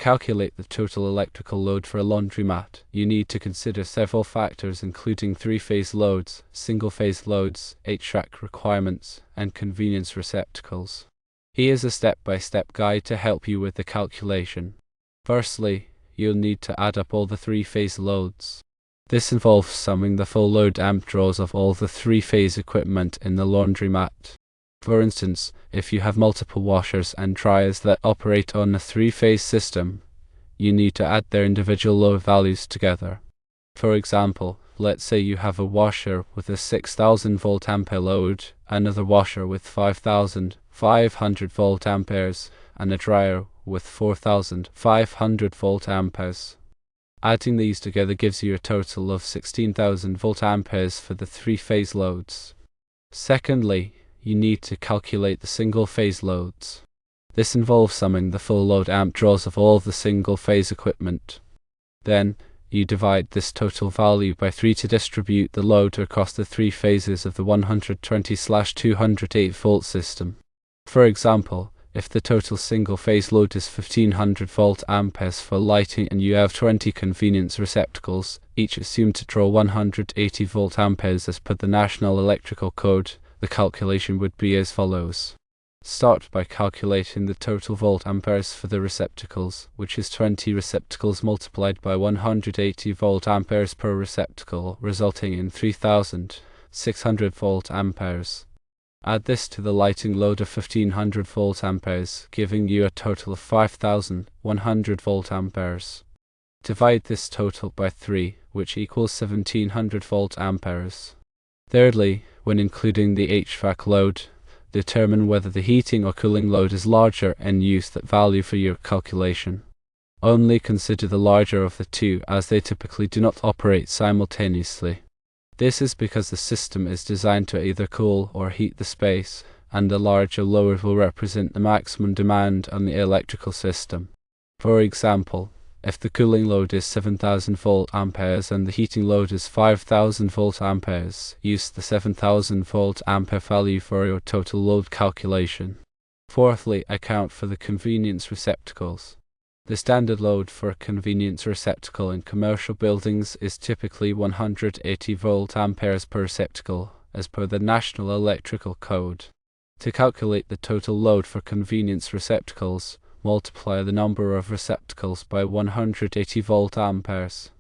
calculate the total electrical load for a laundromat, you need to consider several factors including three-phase loads, single-phase loads, HVAC requirements, and convenience receptacles. Here's a step-by-step guide to help you with the calculation. Firstly, you'll need to add up all the three-phase loads. This involves summing the full load amp draws of all the three-phase equipment in the laundromat. For instance, if you have multiple washers and dryers that operate on a three-phase system, you need to add their individual load values together. For example, let's say you have a washer with a 6,000 volt ampere load, another washer with 5,500 volt amperes, and a dryer with 4,500 volt amperes. Adding these together gives you a total of 16,000 volt amperes for the three-phase loads. Secondly, you need to calculate the single-phase loads. This involves summing the full load amp draws of all the single-phase equipment. Then, you divide this total value by 3 to distribute the load across the three phases of the 120/208 volt system. For example, if the total single-phase load is 1500 volt amperes for lighting and you have 20 convenience receptacles, each assumed to draw 180 volt amperes as per the National Electrical Code, the calculation would be as follows. Start by calculating the total volt amperes for the receptacles, which is 20 receptacles multiplied by 180 volt amperes per receptacle, resulting in 3600 volt amperes. Add this to the lighting load of 1500 volt amperes, giving you a total of 5100 volt amperes. Divide this total by 3, which equals 1700 volt amperes. Thirdly, when including the HVAC load, determine whether the heating or cooling load is larger and use that value for your calculation. Only consider the larger of the two, as they typically do not operate simultaneously. This is because the system is designed to either cool or heat the space, and the larger load will represent the maximum demand on the electrical system. For example, if the cooling load is 7000 volt amperes and the heating load is 5000 volt amperes, use the 7000 volt ampere value for your total load calculation. Fourthly, account for the convenience receptacles. The standard load for a convenience receptacle in commercial buildings is typically 180 volt amperes per receptacle, as per the National Electrical Code. To calculate the total load for convenience receptacles, multiply the number of receptacles by 180 volt amperes.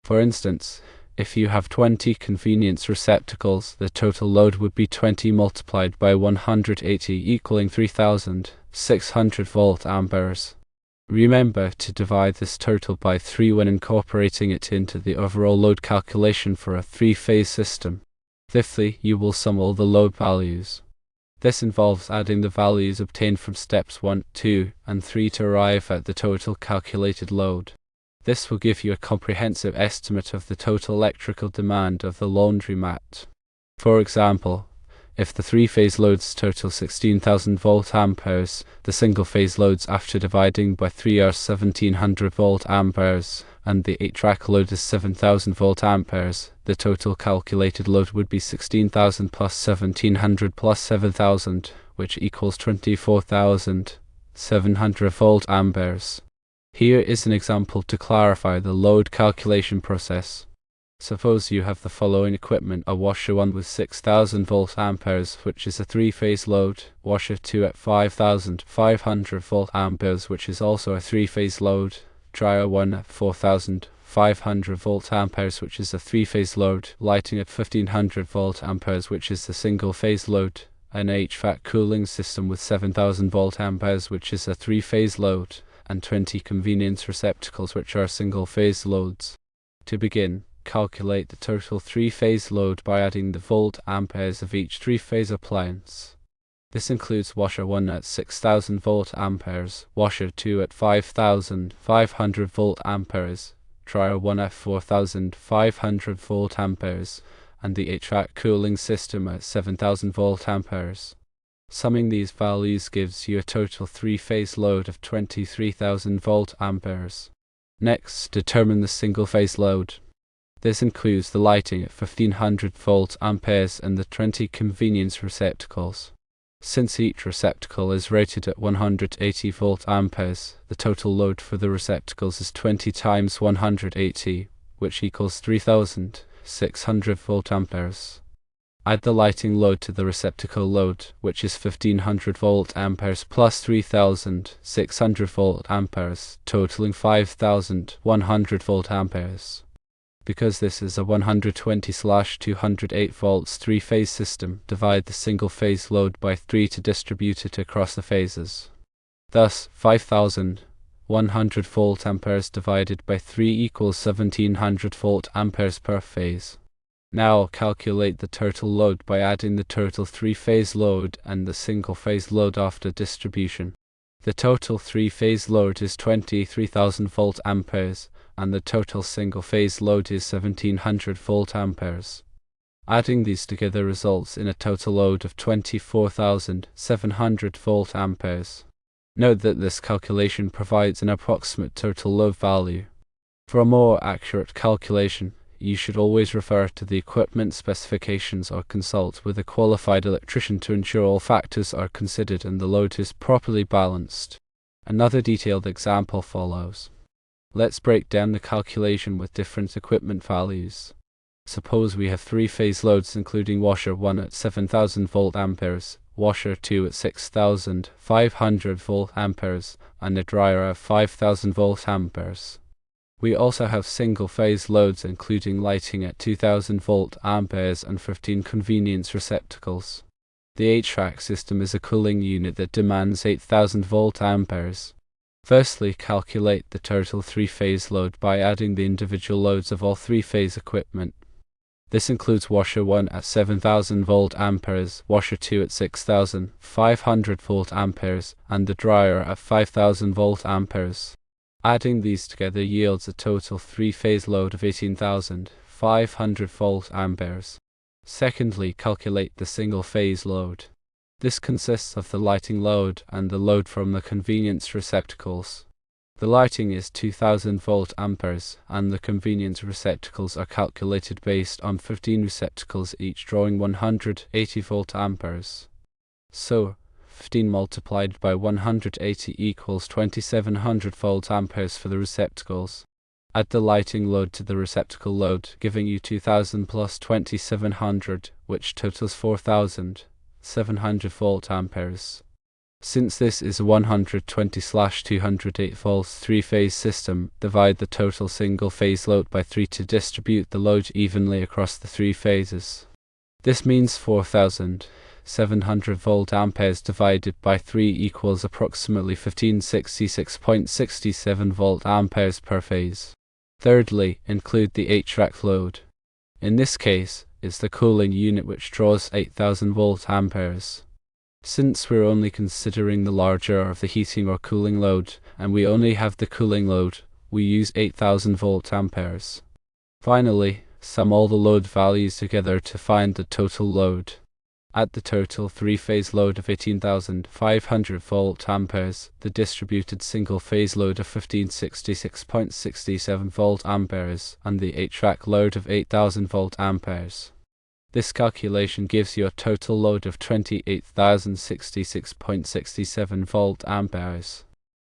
For instance, if you have 20 convenience receptacles, the total load would be 20 multiplied by 180 equaling 3600 volt amperes. Remember to divide this total by 3 when incorporating it into the overall load calculation for a three-phase system. Fifthly, you will sum all the load values. This involves adding the values obtained from steps 1, 2, and 3 to arrive at the total calculated load. This will give you a comprehensive estimate of the total electrical demand of the laundromat. For example, if the three-phase loads total 16,000 volt amperes, the single-phase loads after dividing by 3 are 1700 volt amperes, and the HVAC load is 7000 volt amperes, the total calculated load would be 16,000 plus 1700 plus 7000, which equals 24,700 volt amperes. Here is an example to clarify the load calculation process. Suppose you have the following equipment: a washer 1 with 6000 volt amperes, which is a three-phase load, washer 2 at 5500 volt amperes, which is also a three-phase load, dryer 1 at 4500 volt amperes, which is a three-phase load, lighting at 1500 volt amperes, which is a single-phase load, an HVAC cooling system with 7000 volt amperes, which is a three-phase load, and 20 convenience receptacles, which are single-phase loads. To begin, calculate the total three-phase load by adding the volt amperes of each three-phase appliance. This includes washer 1 at 6000 volt amperes, washer 2 at 5500 volt amperes, dryer 1 at 4500 volt amperes, and the HVAC cooling system at 7000 volt amperes. Summing these values gives you a total three-phase load of 23,000 volt amperes. Next, determine the single-phase load. This includes the lighting at 1500 volt amperes and the 20 convenience receptacles. Since each receptacle is rated at 180 volt amperes, the total load for the receptacles is 20 times 180, which equals 3600 volt amperes. Add the lighting load to the receptacle load, which is 1500 volt amperes plus 3600 volt amperes, totaling 5100 volt amperes. Because this is a 120/208 volts three-phase system, divide the single-phase load by 3 to distribute it across the phases. Thus, 5100 volt amperes divided by 3 equals 1700 volt amperes per phase. Now calculate the total load by adding the total three-phase load and the single-phase load after distribution. The total three-phase load is 23,000 volt amperes, and the total single-phase load is 1700 volt amperes. Adding these together results in a total load of 24,700 volt amperes. Note that this calculation provides an approximate total load value. For a more accurate calculation, you should always refer to the equipment specifications or consult with a qualified electrician to ensure all factors are considered and the load is properly balanced. Another detailed example follows. Let's break down the calculation with different equipment values. Suppose we have three-phase loads including washer 1 at 7000 volt amperes, washer 2 at 6500 volt amperes, and a dryer at 5000 volt amperes. We also have single-phase loads including lighting at 2000 volt amperes and 15 convenience receptacles. The HVAC system is a cooling unit that demands 8000 volt amperes. Firstly, calculate the total three-phase load by adding the individual loads of all three-phase equipment. This includes washer 1 at 7000 volt amperes, washer 2 at 6500 volt amperes, and the dryer at 5000 volt amperes. Adding these together yields a total three-phase load of 18,500 volt amperes. Secondly, calculate the single-phase load. This consists of the lighting load and the load from the convenience receptacles. The lighting is 2000 volt amperes, and the convenience receptacles are calculated based on 15 receptacles each drawing 180 volt amperes. So, 15 multiplied by 180 equals 2700 volt amperes for the receptacles. Add the lighting load to the receptacle load, giving you 2000 plus 2700, which totals 4700 volt amperes. Since this is a 120/208 volts three-phase system, divide the total single-phase load by 3 to distribute the load evenly across the three phases. This means 4700 volt amperes divided by 3 equals approximately 1566.67 volt amperes per phase. Thirdly, include the HVAC load. In this case, it's the cooling unit which draws 8000 volt amperes. Since we're only considering the larger of the heating or cooling load, and we only have the cooling load, we use 8000 volt amperes. Finally, sum all the load values together to find the total load. At the total three-phase load of 18,500 volt amperes, the distributed single-phase load of 1566.67 volt amperes, and the HVAC load of 8000 volt amperes. This calculation gives you a total load of 28,066.67 volt amperes.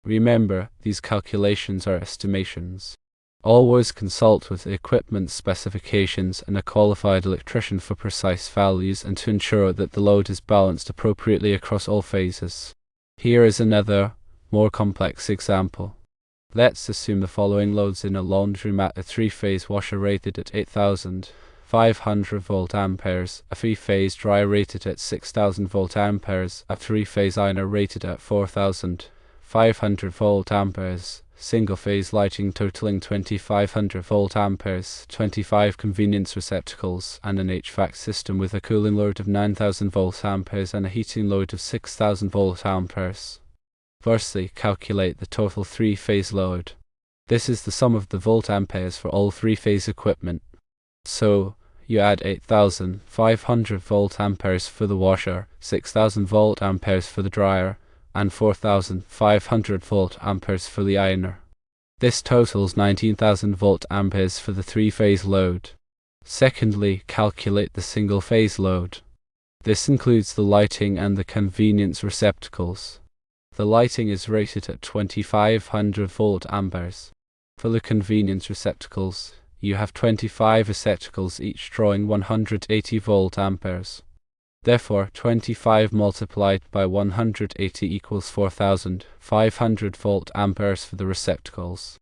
Remember, these calculations are estimations. Always consult with the equipment specifications and a qualified electrician for precise values and to ensure that the load is balanced appropriately across all phases. Here is another, more complex example. Let's assume the following loads in a laundromat: a three-phase washer rated at 8500 volt amperes, a three-phase dryer rated at 6000 volt amperes, a three-phase ironer rated at 4500 volt amperes, single-phase lighting totaling 2500 volt amperes, 25 convenience receptacles, and an HVAC system with a cooling load of 9000 volt amperes and a heating load of 6000 volt amperes. Firstly, calculate the total three-phase load. This is the sum of the volt amperes for all three-phase equipment. So, you add 8500 volt amperes for the washer, 6000 volt amperes for the dryer, and 4500 volt amperes for the ironer. This totals 19,000 volt amperes for the three-phase load. Secondly, calculate the single-phase load. This includes the lighting and the convenience receptacles. The lighting is rated at 2500 volt amperes. For the convenience receptacles, you have 25 receptacles each drawing 180 volt amperes. Therefore, 25 multiplied by 180 equals 4500 volt amperes for the receptacles.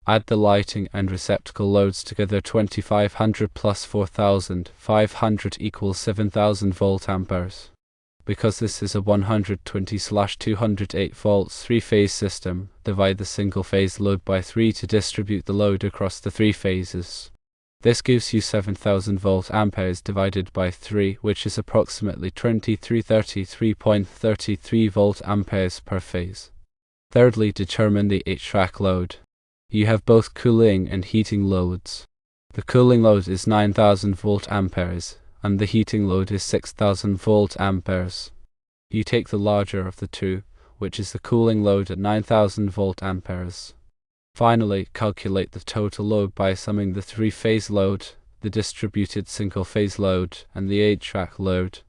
Add the lighting and receptacle loads together. 2500 plus 4500 equals 7000 volt amperes. Because this is a 120/208 volts three-phase system, divide the single-phase load by 3 to distribute the load across the three phases. This gives you 7000 volt amperes divided by 3, which is approximately 2333.33 volt amperes per phase. Thirdly, determine the HVAC load. You have both cooling and heating loads. The cooling load is 9000 volt amperes, and the heating load is 6000 volt amperes. You take the larger of the two, which is the cooling load at 9000 volt amperes. Finally, calculate the total load by summing the three-phase load, the distributed single-phase load, and the HVAC load.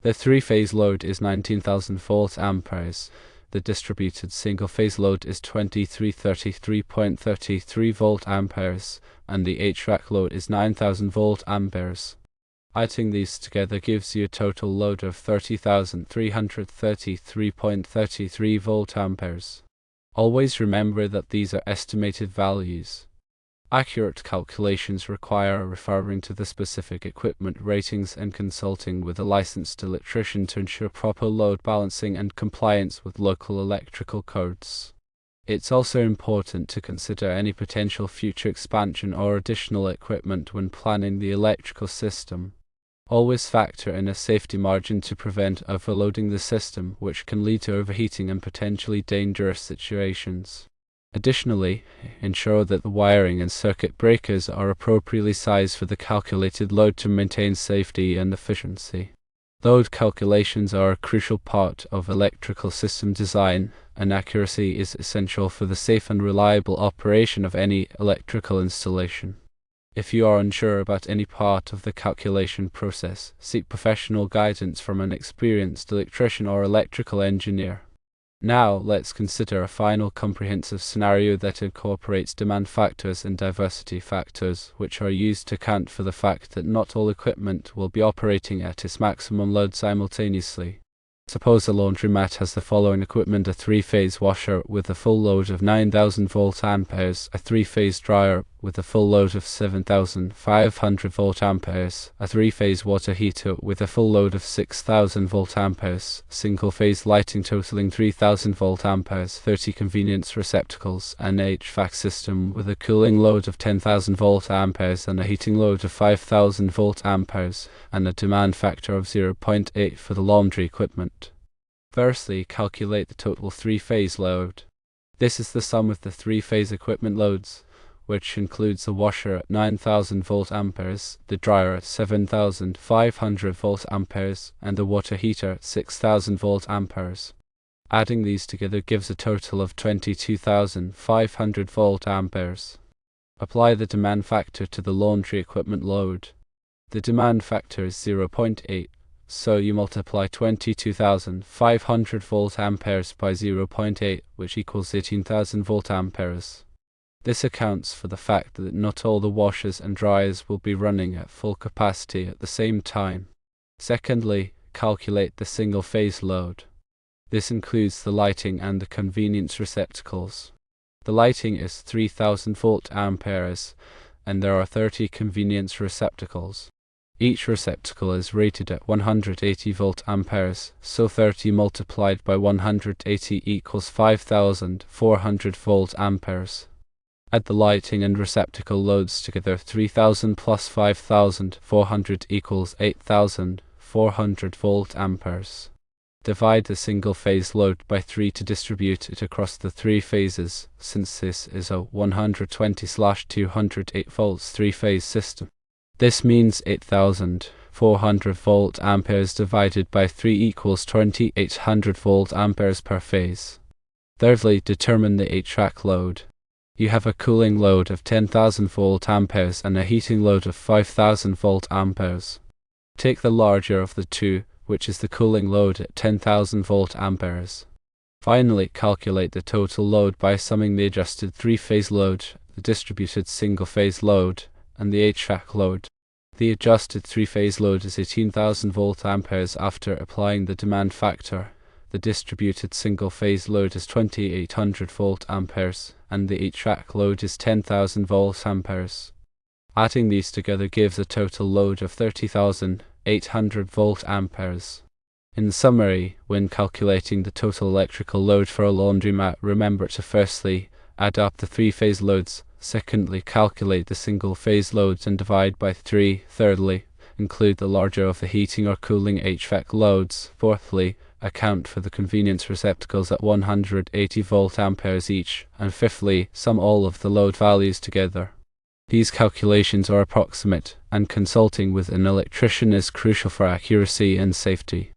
The three-phase load is 19,000 volt amperes. The distributed single-phase load is 2333.33 volt amperes, and the HVAC load is 9000 volt amperes. Adding these together gives you a total load of 30,333.33 volt amperes. Always remember that these are estimated values. Accurate calculations require referring to the specific equipment ratings and consulting with a licensed electrician to ensure proper load balancing and compliance with local electrical codes. It's also important to consider any potential future expansion or additional equipment when planning the electrical system. Always factor in a safety margin to prevent overloading the system, which can lead to overheating and potentially dangerous situations. Additionally, ensure that the wiring and circuit breakers are appropriately sized for the calculated load to maintain safety and efficiency. Load calculations are a crucial part of electrical system design, and accuracy is essential for the safe and reliable operation of any electrical installation. If you are unsure about any part of the calculation process, seek professional guidance from an experienced electrician or electrical engineer. Now, let's consider a final comprehensive scenario that incorporates demand factors and diversity factors, which are used to account for the fact that not all equipment will be operating at its maximum load simultaneously. Suppose a laundromat has the following equipment: a three-phase washer with a full load of 9000 volt amperes, a three-phase dryer with a full load of 7500 volt amperes, a three-phase water heater with a full load of 6000 volt amperes, single-phase lighting totaling 3000 volt amperes, 30 convenience receptacles, an HVAC system with a cooling load of 10,000 volt amperes and a heating load of 5000 volt amperes, and a demand factor of 0.8 for the laundry equipment. Firstly, calculate the total three-phase load. This is the sum of the three-phase equipment loads, which includes the washer at 9000 volt amperes, the dryer at 7500 volt amperes, and the water heater at 6000 volt amperes. Adding these together gives a total of 22,500 volt amperes. Apply the demand factor to the laundry equipment load. The demand factor is 0.8. So you multiply 22,500 volt amperes by 0.8, which equals 18,000 volt amperes. This accounts for the fact that not all the washers and dryers will be running at full capacity at the same time. Secondly, calculate the single-phase load. This includes the lighting and the convenience receptacles. The lighting is 3000 volt amperes, and there are 30 convenience receptacles. Each receptacle is rated at 180 volt amperes, so 30 multiplied by 180 equals 5400 volt amperes. Add the lighting and receptacle loads together. 3000 plus 5400 equals 8400 volt amperes. Divide the single-phase load by 3 to distribute it across the three phases, since this is a 120/208 volts three-phase system. This means 8400 volt amperes divided by 3 equals 2800 volt amperes per phase. Thirdly, determine the HVAC load. You have a cooling load of 10,000 volt amperes and a heating load of 5000 volt amperes. Take the larger of the two, which is the cooling load at 10,000 volt amperes. Finally, calculate the total load by summing the adjusted three-phase load, the distributed single-phase load, and the HVAC load. The adjusted three-phase load is 18,000 volt amperes after applying the demand factor. The distributed single-phase load is 2800 volt amperes, and the HVAC load is 10,000 volt amperes. Adding these together gives a total load of 30,800 volt amperes. In summary, when calculating the total electrical load for a laundromat, remember to firstly add up the three-phase loads, secondly calculate the single-phase loads and divide by 3, thirdly include the larger of the heating or cooling HVAC loads, fourthly account for the convenience receptacles at 180 volt amperes each, and fifthly sum all of the load values together. These calculations are approximate, and consulting with an electrician is crucial for accuracy and safety.